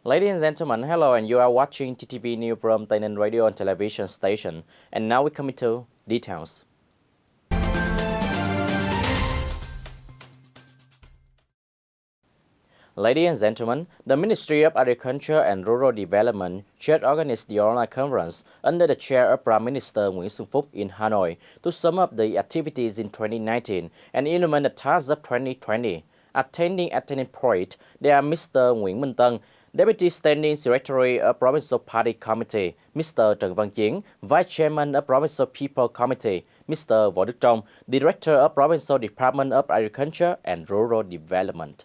Ladies and gentlemen, hello, and you are watching TTV News from Tây Ninh radio and television station. And now we come into details. Ladies and gentlemen, the Ministry of Agriculture and Rural Development just organized the online conference under the chair of Prime Minister Nguyễn Xuân Phúc in Hanoi to sum up the activities in 2019 and implement the tasks of 2020. Attending point, there are Mr. Nguyễn Minh Tân, Deputy Standing Secretary of Provincial Party Committee, Mr. Trần Văn Chiến, Vice Chairman of Provincial People Committee, Mr. Võ Đức Trong, Director of Provincial Department of Agriculture and Rural Development.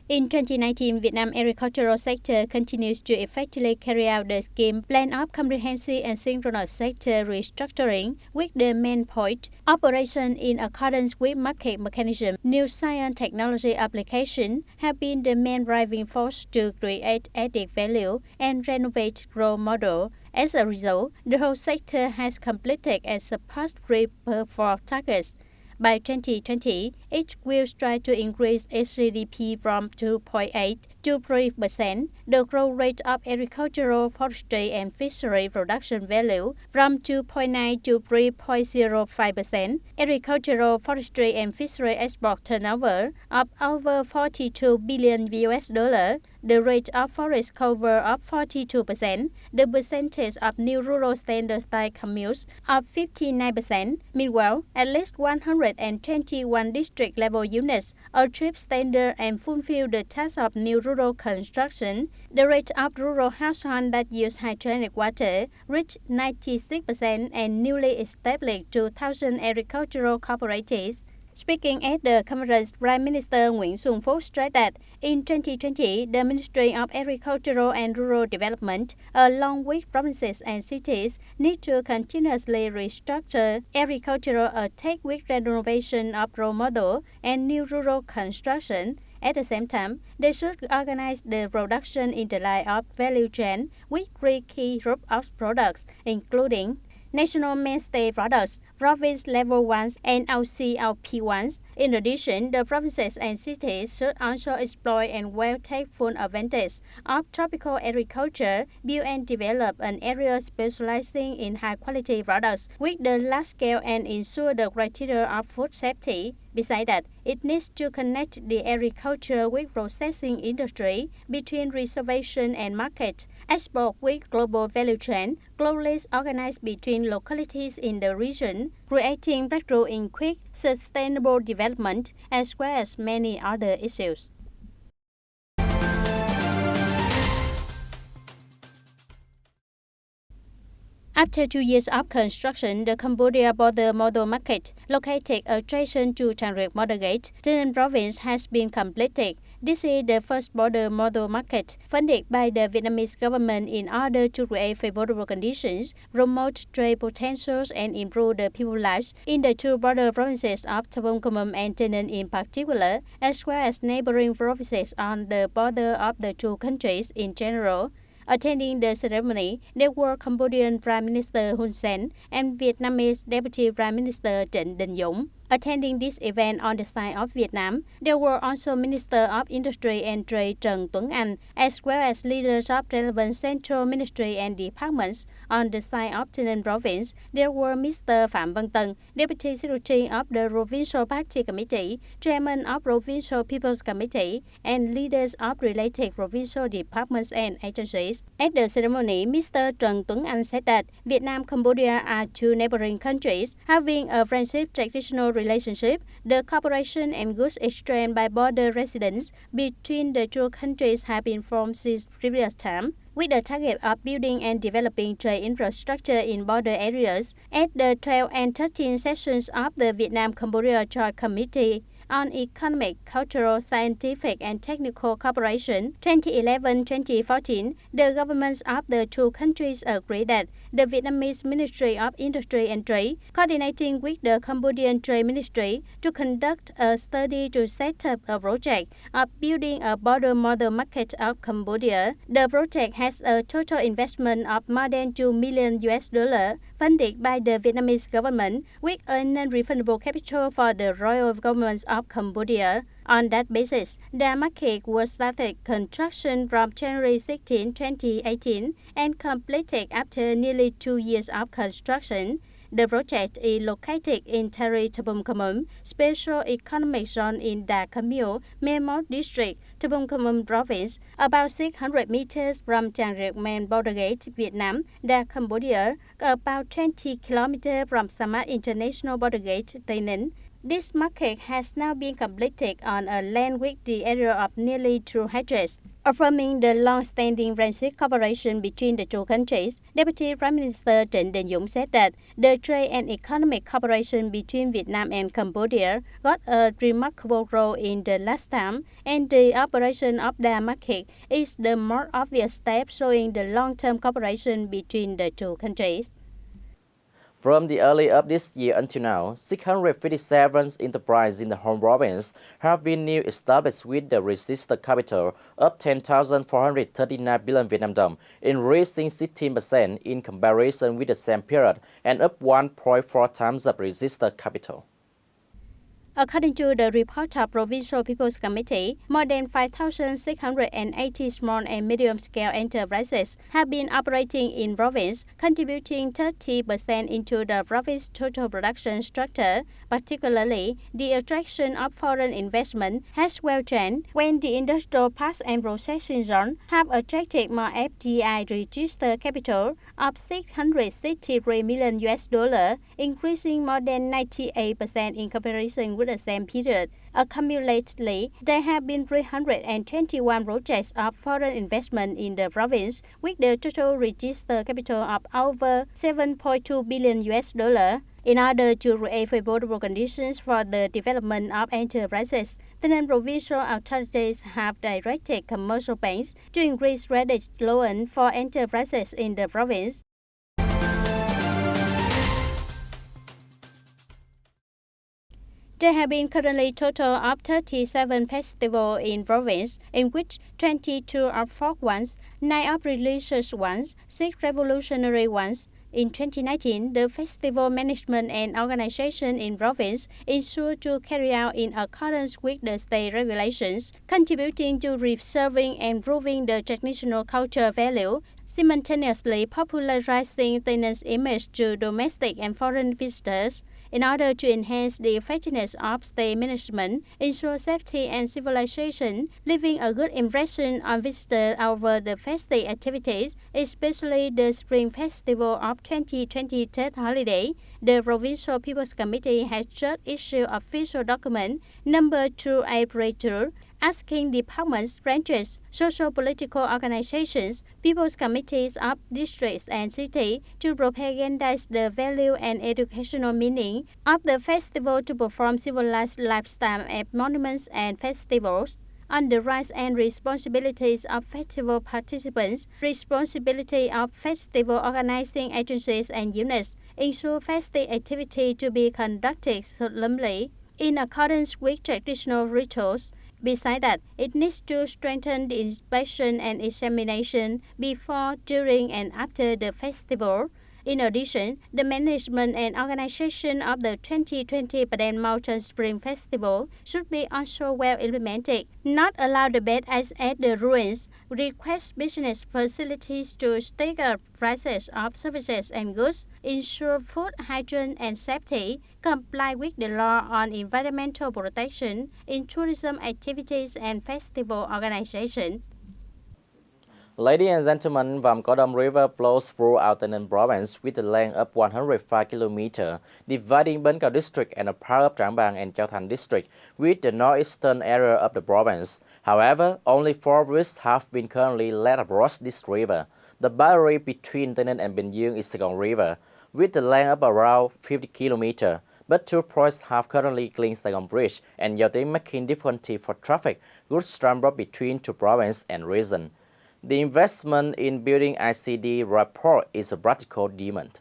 In 2019, Vietnam agricultural sector continues to effectively carry out the scheme plan of comprehensive and synchronous sector restructuring with the main point, operation in accordance with market mechanism. New science technology application have been the main driving force to create added value and renovate role model. As a result, the whole sector has completed and surpassed 3/4 targets. By 2020, it will strive to increase its GDP from 2.8 to 3%, the growth rate of agricultural, forestry and fishery production value from 2.9 to 3.05%, agricultural, forestry and fishery export turnover of over 42 billion US dollar, the rate of forest cover of 42%, the percentage of new rural standard style commutes of 59%. Meanwhile, at least 121 district level units achieve standard and fulfill the task of new rural construction. The rate of rural households that use hygienic water reached 96% and newly established 2,000 agricultural cooperatives. Speaking at the conference, Prime Minister Nguyễn Xuân Phúc stressed that in 2020, the Ministry of Agricultural and Rural Development, along with provinces and cities, need to continuously restructure agricultural attack with renovation of role model and new rural construction. At the same time, they should organize the production in the line of value chain with 3 key groups of products, including national mainstay products, province level ones, and LCLP ones. In addition, the provinces and cities should also exploit and well take full advantage of tropical agriculture, build and develop an area specializing in high-quality products with the large scale and ensure the criteria of food safety. Besides that, it needs to connect the agriculture with processing industry between reservation and market, export with global value chain, globally organized between localities in the region, creating breakthrough in quick, sustainable development, as well as many other issues. After 2 years of construction, the Cambodia border model market, located adjacent to Siem Reap border gate, Tây Ninh province, has been completed. This is the first border model market funded by the Vietnamese government in order to create favorable conditions, promote trade potentials, and improve the people's lives in the two border provinces of Thapong Khmer and Tây Ninh in particular, as well as neighboring provinces on the border of the two countries in general. Attending the ceremony, there were Cambodian Prime Minister Hun Sen and Vietnamese Deputy Prime Minister Trịnh Đình Dũng. Attending this event on the side of Vietnam, there were also Minister of Industry and Trade Trần Tuấn Anh, as well as leaders of relevant central ministry and departments. On the side of Tây Ninh province, there were Mr. Phạm Văn Tân, Deputy Secretary of the Provincial Party Committee, Chairman of Provincial People's Committee, and leaders of related provincial departments and agencies. At the ceremony, Mr. Trần Tuấn Anh said that Vietnam and Cambodia are two neighboring countries having a friendship traditional relationship. The cooperation and goods exchange by border residents between the two countries have been formed since previous time, with the target of building and developing trade infrastructure in border areas. At the 12th and 13th sessions of the Vietnam-Cambodia Joint Committee on Economic, Cultural, Scientific and Technical Cooperation 2011-2014, the governments of the two countries agreed that the Vietnamese Ministry of Industry and Trade, coordinating with the Cambodian Trade Ministry, to conduct a study to set up a project of building a border model market of Cambodia. The project has a total investment of more than 2 million US dollar, funded by the Vietnamese government, with a non-refundable capital for the royal government of Cambodia. On that basis, the market was started construction from January 16, 2018 and completed after nearly 2 years of construction. The project is located in Tari Tabungkamum, Special Economic Zone in the Camille Memo District, Tabungkamum Province, about 600 meters from Chiang Rai main border gate, Vietnam, the Cambodia, about 20 kilometers from Samad International Border Gate, Tây Ninh. This market has now been completed on a land with the area of nearly 2 hectares. Affirming the long-standing friendship cooperation between the two countries, Deputy Prime Minister Trịnh Đình Dũng said that the trade and economic cooperation between Vietnam and Cambodia got a remarkable role in the last time, and the operation of the market is the more obvious step showing the long-term cooperation between the two countries. From the early of this year until now, 657 enterprises in the home province have been new established with the registered capital of 10,439 billion Vietnam dong, increasing 16% in comparison with the same period and up 1.4 times the registered capital. According to the report of Provincial People's Committee, more than 5,680 small and medium-scale enterprises have been operating in province, contributing 30% into the province's total production structure. Particularly, the attraction of foreign investment has well trend when the industrial parks and processing zone have attracted more FDI registered capital of $663 million, increasing more than 98% in comparison with the same period. Accumulatedly, there have been 321 projects of foreign investment in the province, with the total registered capital of over $7.2 billion. In order to create favorable conditions for the development of enterprises, the provincial authorities have directed commercial banks to increase credit loan for enterprises in the province. There have been currently a total of 37 festivals in province, in which 22 are folk ones, 9 are religious ones, 6 revolutionary ones. In 2019, the festival management and organization in province ensured to carry out in accordance with the state regulations, contributing to preserving and improving the traditional culture value, simultaneously popularizing Tây Ninh's image to domestic and foreign visitors. In order to enhance the effectiveness of state management, ensure safety and civilization, leaving a good impression on visitors over the festive activities, especially the Spring Festival of 2020 Tết holiday, the Provincial People's Committee has just issued official document number 282, asking departments, branches, social-political organizations, people's committees of districts and cities to propagandize the value and educational meaning of the festival to perform civilized lifestyle at monuments and festivals. On the rights and responsibilities of festival participants, responsibility of festival organizing agencies and units, ensure festive activity to be conducted solemnly in accordance with traditional rituals. Besides that, it needs to strengthen the inspection and examination before, during, and after the festival. In addition, the management and organization of the 2020 Padang Mountain Spring Festival should be also well implemented. Not allow the bed as at the ruins. Request business facilities to stagger prices of services and goods, ensure food hygiene and safety, comply with the law on environmental protection in tourism activities and festival organization. Ladies and gentlemen, Vam Codom River flows throughout Tây Ninh province with a length of 105 km, dividing Bến Cao district and a part of Trảng Bàng and Châu Thành district with the northeastern area of the province. However, only 4 bridges have been currently laid across this river. The boundary between Tây Ninh and Bình Dương is Sài Gòn River, with a length of around 50 km. But 2 points have currently cleaned Sài Gòn Bridge and Yaoting, making difficulty for traffic, goods transport between 2 provinces and region. The investment in building ICD rapport is a practical demand.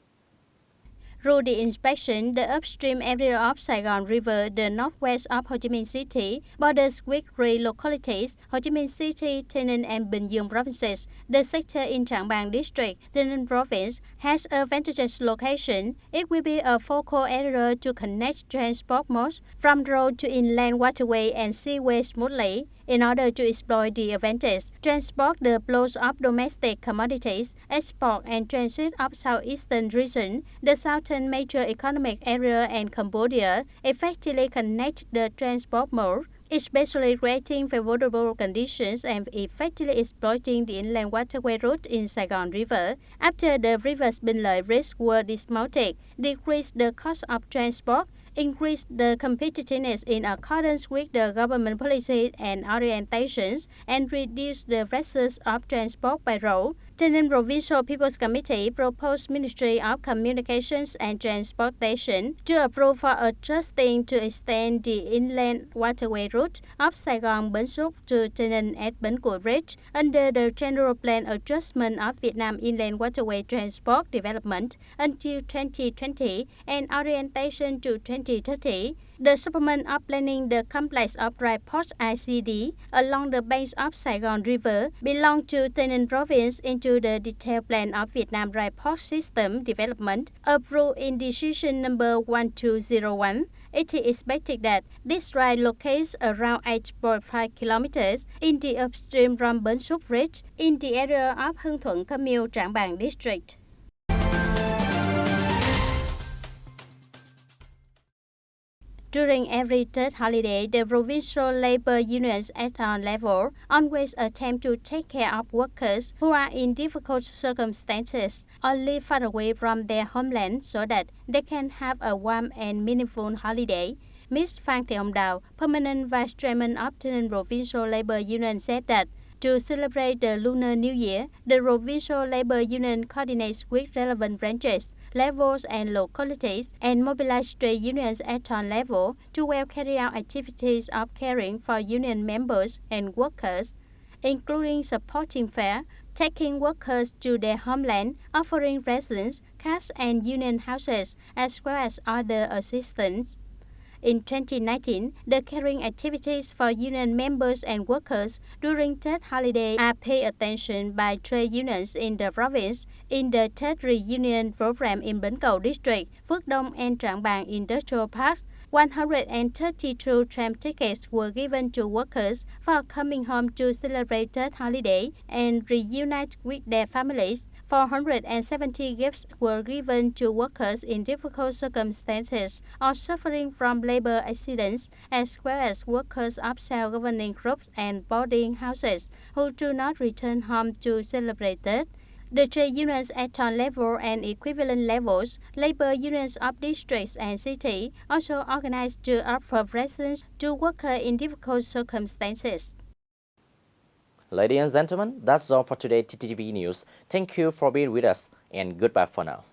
Through the inspection, the upstream area of Saigon River, the northwest of Ho Chi Minh City, borders with three localities, Ho Chi Minh City, Tây Ninh, and Bình Dương provinces. The sector in Trảng Bàng district, Tây Ninh province, has a advantageous location. It will be a focal area to connect transport modes from road to inland waterway and seaway smoothly. In order to exploit the advantage, transport the flows of domestic commodities, export and transit of southeastern region, the southern major economic area and Cambodia, effectively connect the transport mode, especially creating favorable conditions and effectively exploiting the inland waterway route in Saigon River. After the river's Bình risks were dismounted, decrease the cost of transport, increase the competitiveness in accordance with the government policy and orientations, and reduce the risks of transport by road. Tây Ninh Provincial People's Committee proposed Ministry of Communications and Transportation to approve for adjusting to extend the inland waterway route of Saigon Bến Xúc to Tây Ninh at Bến Cua Bridge under the General Plan Adjustment of Vietnam Inland Waterway Transport Development until 2020 and orientation to 2030. The supplement of planning the complex of dry port ICD along the banks of Saigon River belong to Tây Ninh Province into the detailed plan of Vietnam Dry Port System Development approved in decision number 1201. It is expected that this ride locates around 8.5 kilometers in the upstream from Bến Xúc Bridge in the area of Hưng Thuận Cam Ranh, Trảng Bàng district. During every third holiday, the provincial labor unions at all levels always attempt to take care of workers who are in difficult circumstances or live far away from their homeland so that they can have a warm and meaningful holiday. Ms. Phan Thị Hồng Đào, Permanent Vice Chairman of Tây Ninh Provincial Labor Union, said that to celebrate the Lunar New Year, the Provincial Labor Union coordinates with relevant branches, levels and localities and mobilize trade unions at all levels to well carry out activities of caring for union members and workers, including supporting fare, taking workers to their homeland, offering residence, cards and union houses, as well as other assistance. In 2019, the caring activities for union members and workers during third holiday are paid attention by trade unions in the province. In the third reunion program in Bến Cầu district, Phước Đông and Trảng Bàng Industrial Parks, 132 tram tickets were given to workers for coming home to celebrate third holiday and reunite with their families. 470 gifts were given to workers in difficult circumstances or suffering from labor accidents, as well as workers of self-governing groups and boarding houses who do not return home to celebrate Tết. The trade unions at all level and equivalent levels, labor unions of districts and cities, also organized to offer presents to workers in difficult circumstances. Ladies and gentlemen, that's all for today TTV News. Thank you for being with us and goodbye for now.